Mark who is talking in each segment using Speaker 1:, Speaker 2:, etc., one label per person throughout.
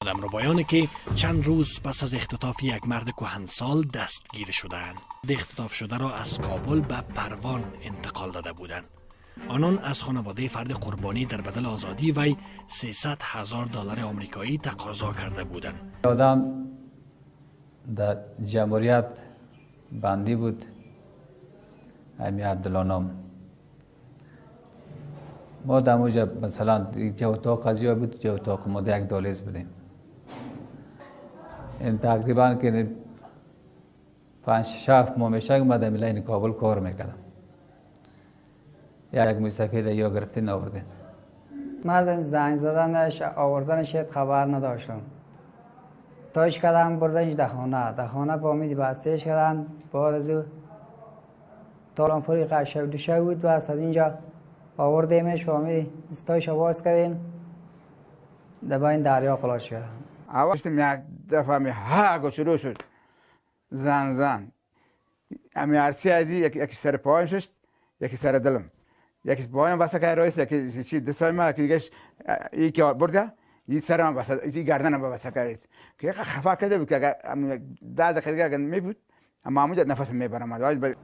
Speaker 1: آدمربایانی که چند روز پس از اختطاف یک مرد کهنسال دستگیر شدند. اختطاف شده را از کابل به پروان انتقال داده بودند. آنان از خانواده فرد قربانی در بدل آزادی وی $300,000 آمریکایی تقاضا کرده بودند.
Speaker 2: آدم در جمهوریت بندی بود، امی عبدالله نام. ما در اونجا مثلا جو اتاق قضیه بود، جو اتاق ما یک دالیز بودیم. این تقریبا که 5-6 ماه میشه اومدم این کابل کار میکردم. یک موی سفید یا گرفتین آوردین.
Speaker 3: من از زنگ زدنش آوردنش خبر نداشتم. تاش کردم بردنش در خانه فهمیدی بستهش کردن. بعد از او تالان فریق دوشه بود و از اینجا آوردیمش فهمیدی دستایش آواز کردیم در بین دریا خلاص کردم.
Speaker 4: اولش یک دفعه می ها شروع شد زن امی عرصی عدی یکی سر پایم شد، یکی سر دلم، یکی پایم بسته که رایست، یکی چی دستای ما که دیگهش یکی برده یه سرم بسته، یه گردنم بسته کرد که خفا کرده بود که اگر 10 دقیقه دیگه اگر می بود اما همونجا نفس میبرم.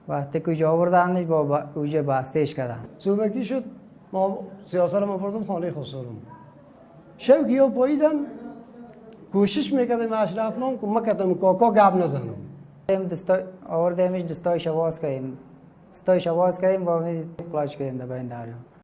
Speaker 3: وقتی که اوجا آوردنش با اوجا بستهش کردن.
Speaker 5: صبحکی شد ما سیاست ما بردم خانه خسرم. شوقی ها پاییدن کوشش میکردم اشرف نام که مکتم کاکا گپ نزنم.
Speaker 3: آوردیمش دستایش آواز کردیم. دستایش آواز کردیم و خلاص کردیم در بین دریا.